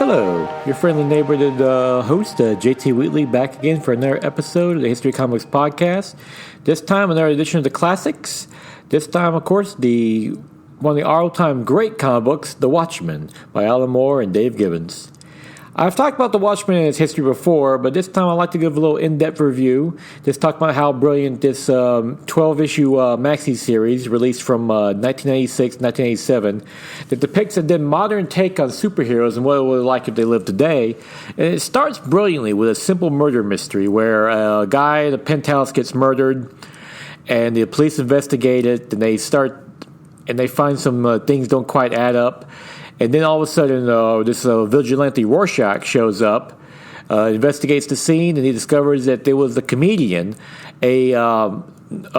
Hello, your friendly neighborhood host, JT Wheatley, back again for another episode of the History Comics Podcast. This time, another edition of the classics. This time, of course, one of the all-time great comic books, The Watchmen, by Alan Moore and Dave Gibbons. I've talked about The Watchmen and its history before, but this time I'd like to give a little in-depth review. Just talk about how brilliant this 12-issue maxi series, released from 1996, 1987, that depicts a modern take on superheroes and what it would be like if they lived today. And it starts brilliantly with a simple murder mystery where a guy in a penthouse gets murdered, and the police investigate it, and they find some things don't quite add up. And then all of a sudden, this vigilante Rorschach shows up, investigates the scene, and he discovers that there was a comedian, a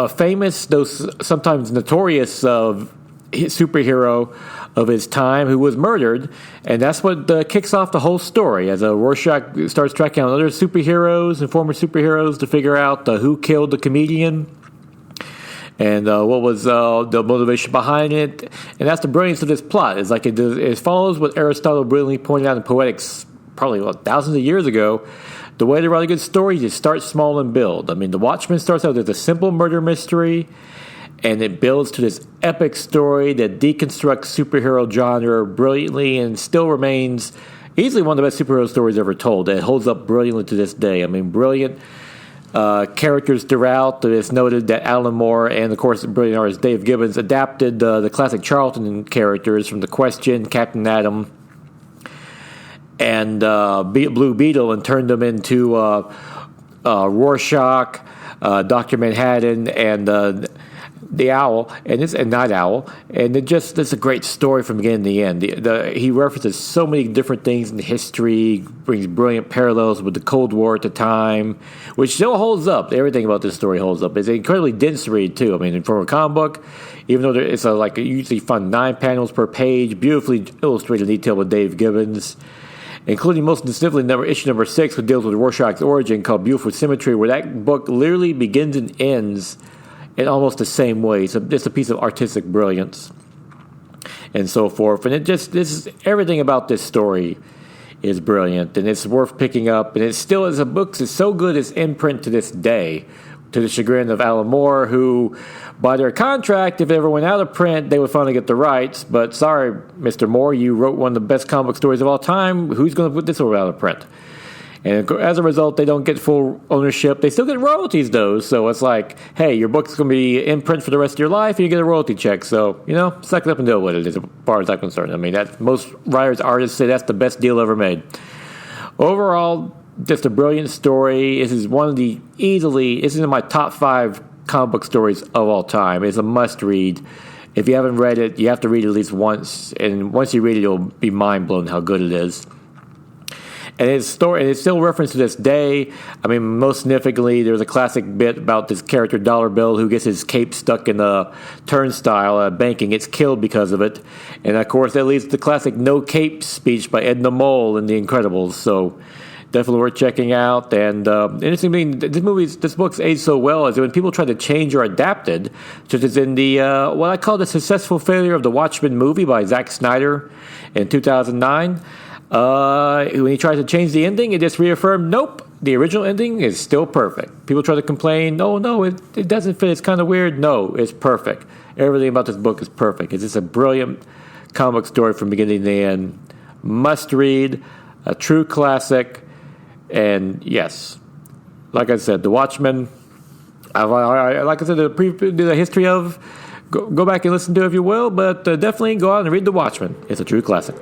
famous, though sometimes notorious superhero of his time who was murdered. And that's what kicks off the whole story, as Rorschach starts tracking down other superheroes and former superheroes to figure out who killed the comedian. And what was the motivation behind it. And that's the brilliance of this plot. It's like it follows what Aristotle brilliantly pointed out in Poetics probably thousands of years ago. The way to write a good story, you start small and build. I mean, The Watchmen starts out as a simple murder mystery, and it builds to this epic story that deconstructs superhero genre brilliantly and still remains easily one of the best superhero stories ever told. It holds up brilliantly to this day. I mean, brilliant characters throughout. It's noted that Alan Moore and, of course, brilliant artist Dave Gibbons adapted the classic Charlton characters from The Question, Captain Atom, and Blue Beetle, and turned them into Rorschach, Dr. Manhattan, and the Owl, and Night Owl, and it's a great story from beginning to the end. He references so many different things in history, brings brilliant parallels with the Cold War at the time, which still holds up. Everything about this story holds up. It's an incredibly dense read too. I mean, for a comic book, even though it's usually fun 9 panels per page, beautifully illustrated detail with Dave Gibbons, including most distinctly issue number 6, which deals with Rorschach's origin, called Beautiful Symmetry, where that book literally begins and ends in almost the same way. So it's a piece of artistic brilliance and so forth. And everything about this story is brilliant, and it's worth picking up. And it still is a book that's so good it's in print to this day, to the chagrin of Alan Moore, who, by their contract, if it ever went out of print, they would finally get the rights. But sorry, Mr. Moore, you wrote one of the best comic book stories of all time. Who's going to put this over out of print? And as a result, they don't get full ownership. They still get royalties, though. So it's like, hey, your book's going to be in print for the rest of your life, and you get a royalty check. So, suck it up and deal with it, as far as I'm concerned. I mean, most writers, artists say that's the best deal ever made. Overall, just a brilliant story. This is in my top 5 comic book stories of all time. It's a must-read. If you haven't read it, you have to read it at least once. And once you read it, you'll be mind-blown how good it is. And it's still referenced to this day. I mean, most significantly, there's a classic bit about this character, Dollar Bill, who gets his cape stuck in a turnstile at a bank and gets killed because of it. And, of course, that leads to the classic no cape speech by Edna Mole in The Incredibles. So definitely worth checking out. And interestingly, this book's aged so well is that when people try to change or adapt it, such as in the what I call the successful failure of the Watchmen movie by Zack Snyder in 2009, when he tries to change the ending, it just reaffirmed, nope, the original ending is still perfect. People try to complain, no, it doesn't fit, it's kind of weird. No, it's perfect. Everything about this book is perfect. It's just a brilliant comic story from beginning to end. Must read, a true classic, and yes, like I said, The Watchmen, like I said, the history of, go back and listen to it if you will, but definitely go out and read The Watchmen. It's a true classic.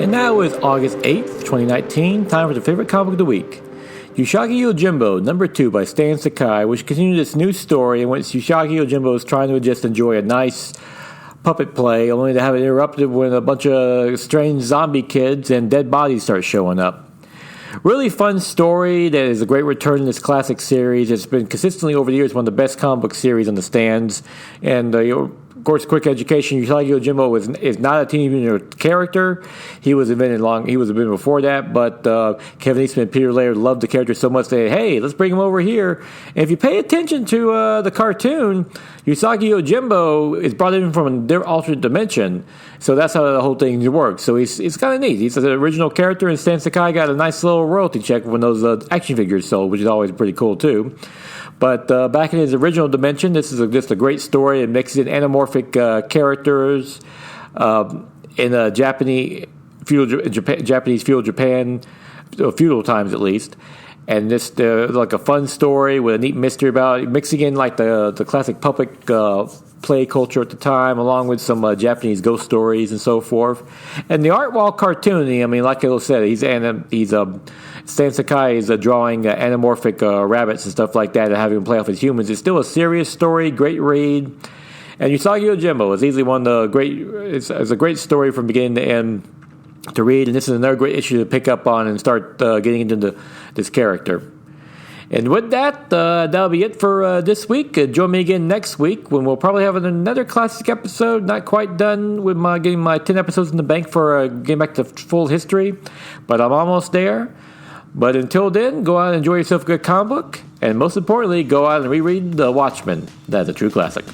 And now is August 8th, 2019, time for the favorite comic of the week. Usagi Yojimbo, number 2 by Stan Sakai, which continues its new story in which Usagi Yojimbo is trying to just enjoy a nice puppet play, only to have it interrupted when a bunch of strange zombie kids and dead bodies start showing up. Really fun story that is a great return in this classic series. It's been consistently over the years one of the best comic book series on the stands, and of course, quick education. Usagi Yojimbo is not a Teenage Mutant Ninja character. He was invented before that, but Kevin Eastman and Peter Laird loved the character so much they said, hey, let's bring him over here. And if you pay attention to the cartoon, Usagi Yojimbo is brought in from an alternate dimension. So that's how the whole thing works. So it's kind of neat. He's an original character, and Stan Sakai got a nice little royalty check when those action figures sold, which is always pretty cool, too. But back in his original dimension, this is just a great story. It mixes in anamorphic characters in a Japanese feudal Japan, feudal times at least. And this like a fun story with a neat mystery about it, mixing in like the classic puppet play culture at the time, along with some Japanese ghost stories and so forth. And the art, while cartoony, I mean, like I said, Stan Sakai is drawing anamorphic rabbits and stuff like that and having them play off as humans. It's still a serious story, great read. And Usagi Yojimbo is easily one of the great. It's a great story from beginning to end to read, and this is another great issue to pick up on and start getting into this character. And with that, that'll be it for this week. Join me again next week when we'll probably have another classic episode. Not quite done with getting my 10 episodes in the bank for getting back to full history, but I'm almost there. But until then, go out and enjoy yourself a good comic book, and most importantly, go out and reread The Watchmen. That's a true classic.